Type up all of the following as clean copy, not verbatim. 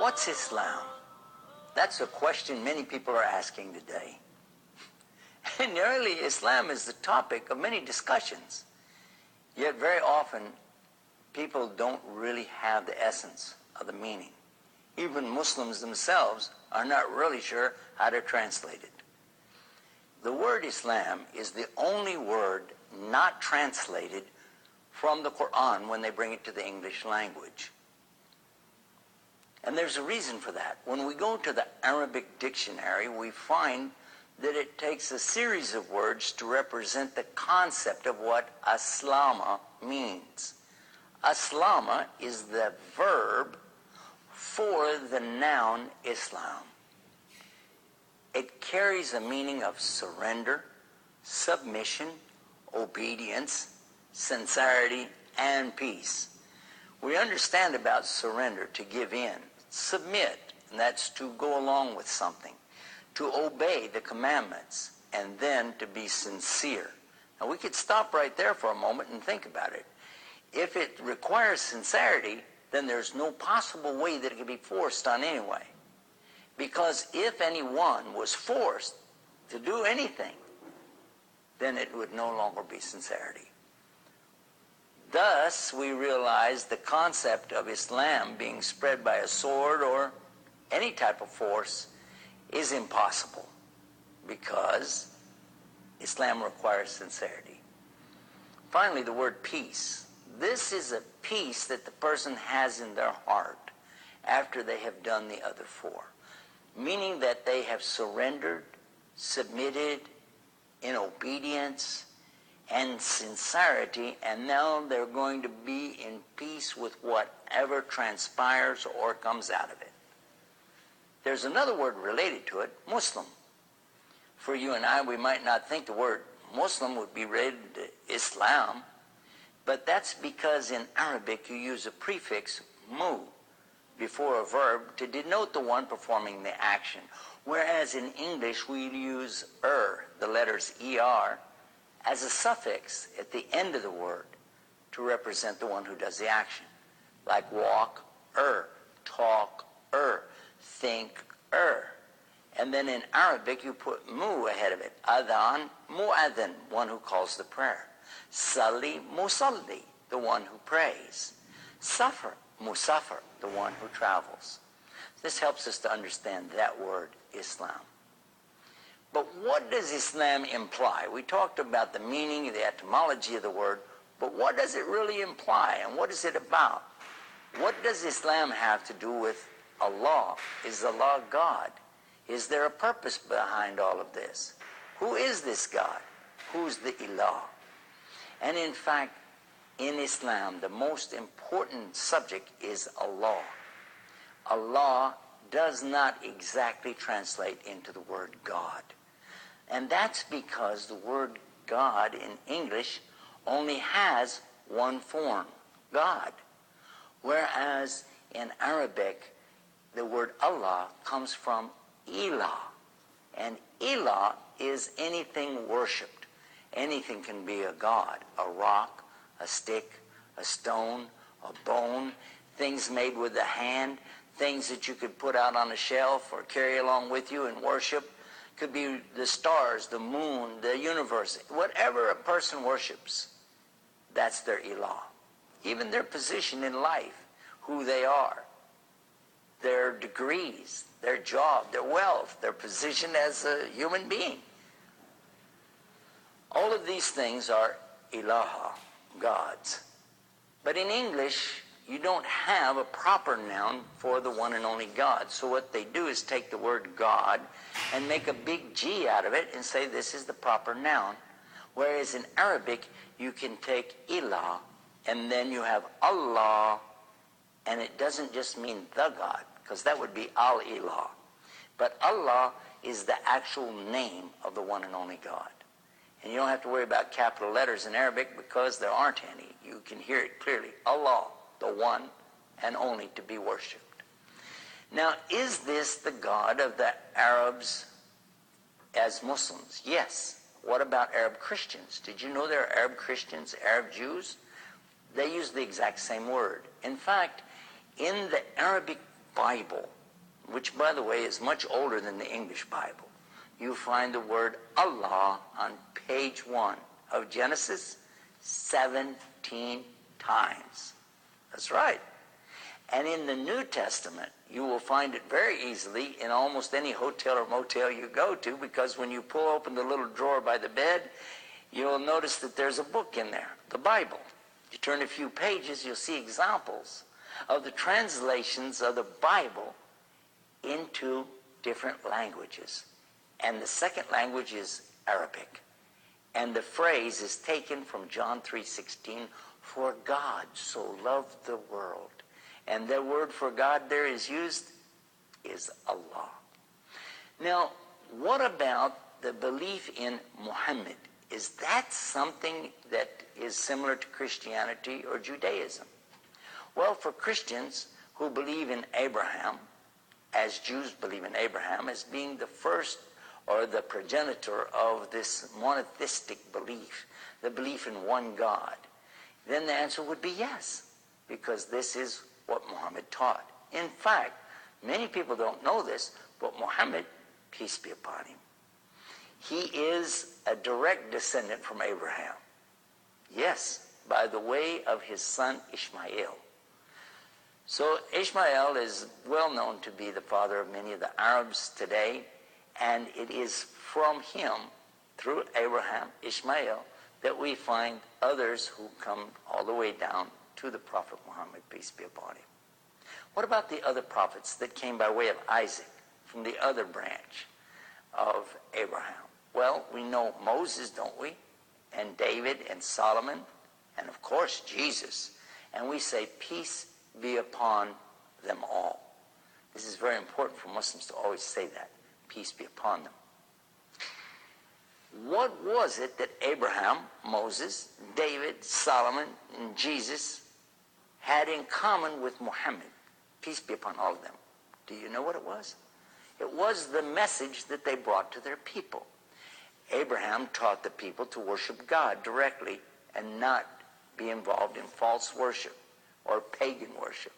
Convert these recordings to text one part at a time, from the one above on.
What's Islam? That's a question many people are asking today. And early Islam is the topic of many discussions. Yet very often, people don't really have the essence of the meaning. Even Muslims themselves are not really sure how to translate it. The word Islam is the only word not translated from the Quran when they bring it to the English language. And there's a reason for that. When we go to the Arabic dictionary, we find that it takes a series of words to represent the concept of what aslama means. Aslama is the verb for the noun Islam. It carries a meaning of surrender, submission, obedience, sincerity, and peace. We understand about surrender, to give in, submit, and that's to go along with something, to obey the commandments, and then to be sincere. Now we could stop right there for a moment and think about it. If it requires sincerity, then there's no possible way that it can be forced on anyone. Because if anyone was forced to do anything, then it would no longer be sincerity. Thus, we realize the concept of Islam being spread by a sword or any type of force is impossible, because Islam requires sincerity. Finally, the word peace. This is a peace that the person has in their heart after they have done the other four, meaning that they have surrendered, submitted in obedience and sincerity, and now they're going to be in peace with whatever transpires or comes out of it. There's another word related to it, Muslim. For you and I, we might not think the word Muslim would be related to Islam, but that's because in Arabic you use a prefix, mu, before a verb to denote the one performing the action. Whereas in English we use the letters er, as a suffix at the end of the word to represent the one who does the action. Like walk, talk, think, And then in Arabic you put mu ahead of it. Adhan, mu'adhan, one who calls the prayer. Salli, musalli, the one who prays. Safar, musafir, the one who travels. This helps us to understand that word, Islam. But what does Islam imply? We talked about the meaning, the etymology of the word, but what does it really imply, and what is it about? What does Islam have to do with Allah? Is Allah God? Is there a purpose behind all of this? Who is this God? Who's the Ilah? And in fact, in Islam, the most important subject is Allah. Allah does not exactly translate into the word God. And that's because the word God in English only has one form, God. Whereas in Arabic, the word Allah comes from Ilah. And Ilah is anything worshipped. Anything can be a god, a rock, a stick, a stone, a bone, things made with the hand, things that you could put out on a shelf or carry along with you and worship. Could be the stars, the moon, the universe. Whatever a person worships, that's their Ilah. Even their position in life, who they are, their degrees, their job, their wealth, their position as a human being. All of these things are ilaha, gods. But in English, you don't have a proper noun for the one and only God. So what they do is take the word God and make a big G out of it and say this is the proper noun. Whereas in Arabic, you can take ilah and then you have Allah, and it doesn't just mean the God, because that would be al-ilah. But Allah is the actual name of the one and only God. And you don't have to worry about capital letters in Arabic because there aren't any. You can hear it clearly. Allah, the one and only to be worshipped. Now, is this the God of the Arabs as Muslims? Yes. What about Arab Christians? Did you know there are Arab Christians, Arab Jews? They use the exact same word. In fact, in the Arabic Bible, which, by the way, is much older than the English Bible, you find the word Allah on page 1 of Genesis 17 times. That's right. And in the New Testament, you will find it very easily in almost any hotel or motel you go to, because when you pull open the little drawer by the bed, you'll notice that there's a book in there, the Bible. You turn a few pages, you'll see examples of the translations of the Bible into different languages. And the second language is Arabic. And the phrase is taken from John 3:16, for God so loved the world. And the word for God there is used is Allah. Now, what about the belief in Muhammad? Is that something that is similar to Christianity or Judaism? Well, for Christians who believe in Abraham, as Jews believe in Abraham as being the first or the progenitor of this monotheistic belief, the belief in one God, then the answer would be yes, because this is what Muhammad taught. In fact, many people don't know this, but Muhammad, peace be upon him, he is a direct descendant from Abraham. Yes, by the way of his son Ishmael. So Ishmael is well known to be the father of many of the Arabs today, and it is from him, through Abraham, Ishmael, that we find others who come all the way down to the Prophet Muhammad, peace be upon him. What about the other prophets that came by way of Isaac, from the other branch of Abraham? Well, we know Moses, don't we? And David and Solomon, and of course Jesus. And we say, peace be upon them all. This is very important for Muslims to always say that. Peace be upon them. What was it that Abraham, Moses, David, Solomon, and Jesus had in common with Muhammad? Peace be upon all of them. Do you know what it was? It was the message that they brought to their people. Abraham taught the people to worship God directly and not be involved in false worship or pagan worship.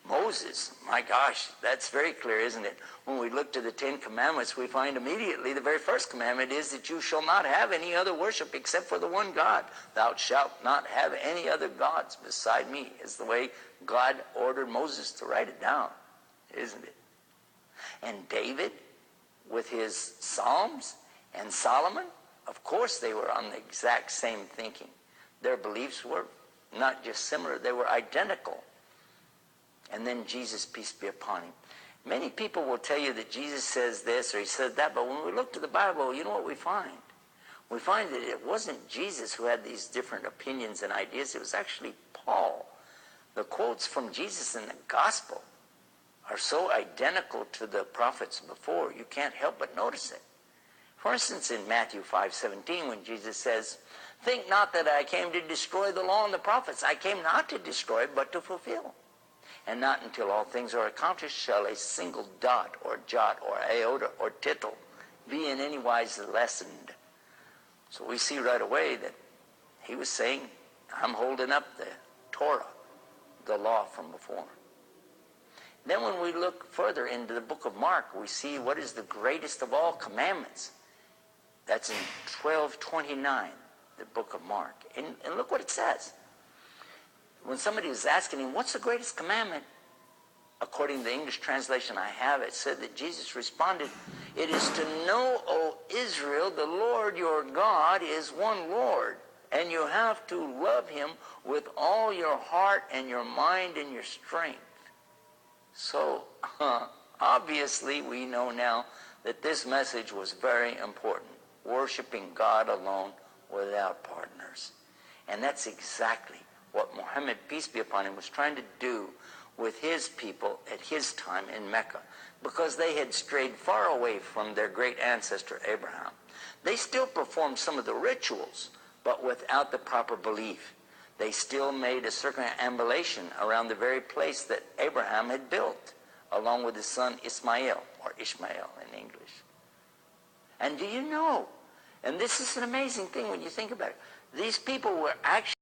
Moses, my gosh, that's very clear, isn't it? When we look to the 10 Commandments, we find immediately the very first commandment is that you shall not have any other worship except for the one God. Thou shalt not have any other gods beside me, is the way God ordered Moses to write it down, isn't it? And David, with his Psalms, and Solomon, of course they were on the exact same thinking. Their beliefs were not just similar, they were identical. And then Jesus, peace be upon him. Many people will tell you that Jesus says this or he said that, but when we look to the Bible, you know what we find? We find that it wasn't Jesus who had these different opinions and ideas. It was actually Paul. The quotes from Jesus in the gospel are so identical to the prophets before, you can't help but notice it. For instance, in Matthew 5:17, when Jesus says, think not that I came to destroy the law and the prophets. I came not to destroy, but to fulfill. And not until all things are accomplished shall a single dot or jot or iota or tittle be in any wise lessened. So we see right away that he was saying, I'm holding up the Torah, the law from before. Then when we look further into the book of Mark, we see what is the greatest of all commandments. That's in 12:29, the book of Mark. And look what it says. When somebody was asking him, what's the greatest commandment? According to the English translation I have, it said that Jesus responded, it is to know, O Israel, the Lord your God is one Lord. And you have to love him with all your heart and your mind and your strength. So, obviously, we know now that this message was very important. Worshiping God alone without partners. And that's exactly what Muhammad, peace be upon him, was trying to do with his people at his time in Mecca, because they had strayed far away from their great ancestor Abraham. They still performed some of the rituals, but without the proper belief. They still made a circumambulation around the very place that Abraham had built, along with his son Ismail, or Ishmael in English. And do you know, and this is an amazing thing when you think about it, these people were actually